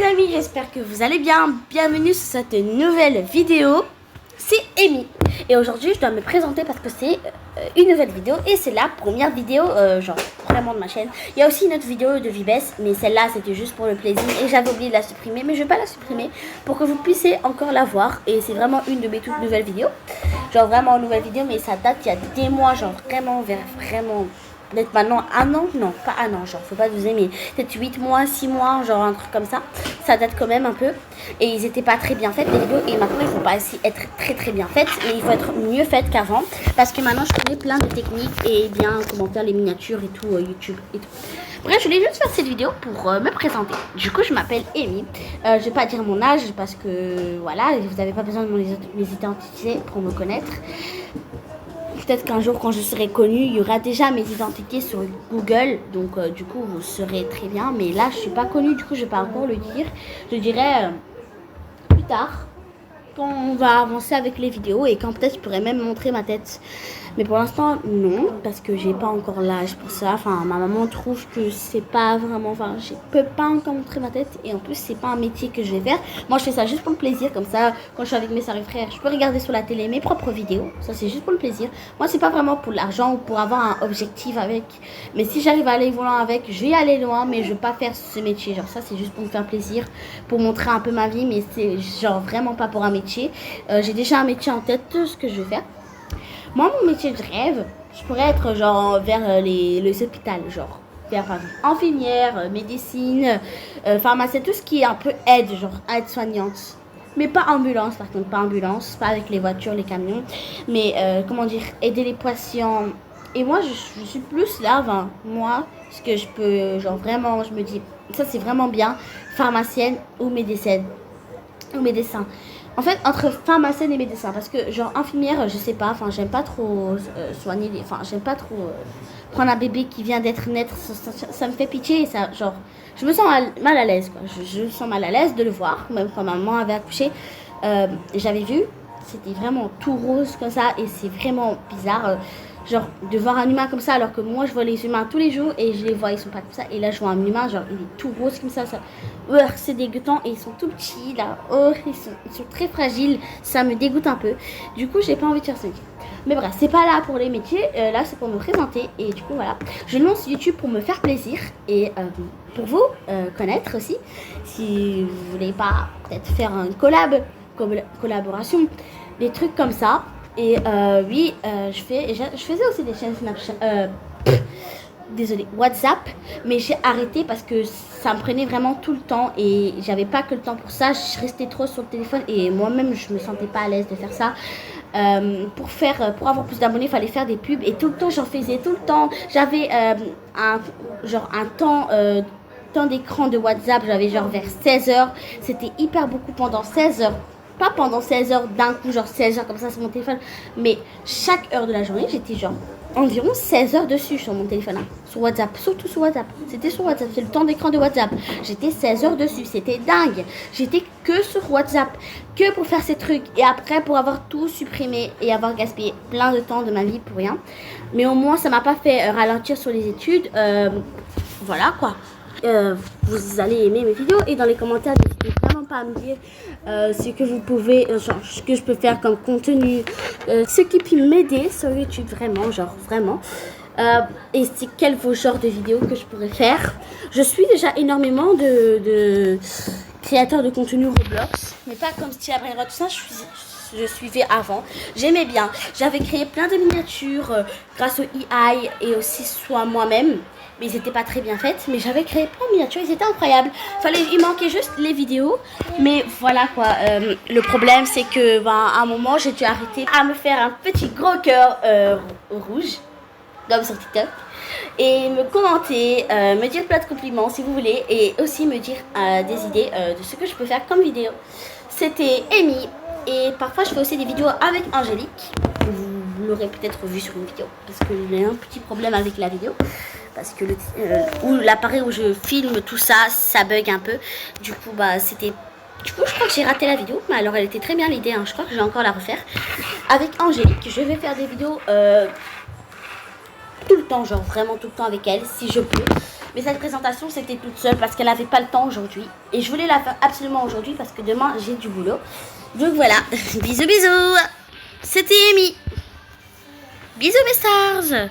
amis, j'espère que vous allez bien. Bienvenue sur cette nouvelle vidéo. C'est Amy et aujourd'hui je dois me présenter parce que c'est une nouvelle vidéo et c'est la première vidéo genre vraiment de ma chaîne. Il y a aussi une autre vidéo de Vibes, mais celle-là c'était juste pour le plaisir et j'avais oublié de la supprimer, mais je vais pas la supprimer pour que vous puissiez encore la voir. Et c'est vraiment une de mes toutes nouvelles vidéos, genre vraiment une nouvelle vidéo, mais ça date il y a des mois, genre vraiment peut-être maintenant un an, non pas un an, genre faut pas vous aimer, peut-être 8 mois, 6 mois, genre un truc comme ça. Ça date quand même un peu et ils étaient pas très bien faites les vidéos, et maintenant il faut pas aussi être très bien faites, mais il faut être mieux faites qu'avant parce que maintenant je connais plein de techniques et bien comment faire les miniatures et tout, YouTube et tout. Bref, je voulais juste faire cette vidéo pour me présenter. Du coup je m'appelle Amy, je vais pas dire mon âge parce que voilà, vous n'avez pas besoin de mes identités pour me connaître. Peut-être qu'un jour, quand je serai connue, il y aura déjà mes identités sur Google. Donc, du coup, vous saurez très bien. Mais là, je suis pas connue. Du coup, je vais pas encore le dire. Je dirai plus tard, quand on va avancer avec les vidéos. Et quand peut-être je pourrais même montrer ma tête. Mais pour l'instant, non. Parce que j'ai pas encore l'âge pour ça. Enfin, ma maman trouve que c'est pas vraiment... Enfin, je peux pas encore montrer ma tête. Et en plus, c'est pas un métier que je vais faire. Moi, je fais ça juste pour le plaisir. Comme ça, quand je suis avec mes soeurs et frères, je peux regarder sur la télé mes propres vidéos. Ça, c'est juste pour le plaisir. Moi, c'est pas vraiment pour l'argent ou pour avoir un objectif avec. Mais si j'arrive à aller loin avec, je vais aller loin. Mais je vais pas faire ce métier. Genre, ça, c'est juste pour me faire plaisir. Pour montrer un peu ma vie. Mais c'est genre vraiment pas pour un métier. J'ai déjà un métier en tête, ce que je vais faire. Moi, mon métier de rêve, je pourrais être genre vers les hôpitaux, genre vers par exemple infirmière, médecine, pharmacie, tout ce qui est un peu aide, genre aide-soignante. Mais pas ambulance, par contre, pas ambulance, pas avec les voitures, les camions, mais comment dire, aider les patients. Et moi, je suis plus là, enfin, moi, ce que je peux, genre vraiment, je me dis, ça c'est vraiment bien, pharmacienne ou médecin. En fait, entre pharmacienne et médecin, parce que genre infirmière, je sais pas, enfin j'aime pas trop soigner les, enfin j'aime pas trop prendre un bébé qui vient d'être naître, ça me fait pitié, et ça, genre je me sens mal à l'aise quoi, je me sens mal à l'aise de le voir, même quand ma maman avait accouché, j'avais vu, c'était vraiment tout rose comme ça et c'est vraiment bizarre. Genre de voir un humain comme ça alors que moi je vois les humains tous les jours et je les vois ils sont pas comme ça, et là je vois un humain genre il est tout rose comme ça, c'est dégoûtant, et ils sont tout petits là, ils sont très fragiles, ça me dégoûte un peu, du coup j'ai pas envie de faire ça. Mais bref, c'est pas là pour les métiers, là c'est pour me présenter, et du coup voilà, je lance YouTube pour me faire plaisir et pour vous connaître aussi, si vous voulez pas peut-être faire une collaboration, des trucs comme ça. Et oui, je faisais aussi des chaînes Snapchat, désolé, WhatsApp, mais j'ai arrêté parce que ça me prenait vraiment tout le temps et j'avais pas que le temps pour ça. Je restais trop sur le téléphone et moi-même je me sentais pas à l'aise de faire ça. Pour avoir plus d'abonnés, il fallait faire des pubs et tout le temps j'en faisais tout le temps. J'avais un temps d'écran de WhatsApp, j'avais genre vers 16h. C'était hyper beaucoup pendant 16h. Pas pendant 16 heures d'un coup, genre 16 heures comme ça sur mon téléphone, mais chaque heure de la journée, j'étais genre environ 16 heures dessus sur mon téléphone, hein, sur WhatsApp, surtout sur WhatsApp. C'était sur WhatsApp, c'est le temps d'écran de WhatsApp. J'étais 16 heures dessus, c'était dingue. J'étais que sur WhatsApp, que pour faire ces trucs. Et après, pour avoir tout supprimé et avoir gaspillé plein de temps de ma vie pour rien. Mais au moins, ça m'a pas fait ralentir sur les études. Voilà quoi. Vous allez aimer mes vidéos, et dans les commentaires n'hésitez vraiment pas à me dire ce que vous pouvez, genre ce que je peux faire comme contenu, ce qui peut m'aider sur YouTube, vraiment, genre vraiment, et c'est quel vos genres de vidéos que je pourrais faire. Je suis déjà énormément de créateurs de contenu Roblox, mais pas comme Style Abrera, tout ça, je suivais avant, j'aimais bien, j'avais créé plein de miniatures grâce au AI et aussi soit moi-même. Mais ils n'étaient pas très bien faites, mais j'avais créé plein de miniatures, ils étaient incroyables. Il manquait juste les vidéos, mais voilà quoi. Le problème c'est que à un moment j'ai dû arrêter à me faire un petit gros cœur rouge, comme sur TikTok, et me commenter, me dire plein de compliments si vous voulez, et aussi me dire des idées de ce que je peux faire comme vidéo. C'était Amy, et parfois je fais aussi des vidéos avec Angélique. Vous l'aurez peut-être vu sur une vidéo, parce qu'il y a un petit problème avec la vidéo. Parce que l'appareil où je filme tout ça, ça bug un peu. Du coup, je crois que j'ai raté la vidéo. Mais alors, elle était très bien l'idée, hein. Je crois que je vais encore la refaire. Avec Angélique, je vais faire des vidéos tout le temps, genre vraiment tout le temps avec elle, si je peux. Mais cette présentation, c'était toute seule parce qu'elle n'avait pas le temps aujourd'hui. Et je voulais la faire absolument aujourd'hui parce que demain, j'ai du boulot. Donc voilà, bisous bisous. C'était Amy. Bisous mes stars.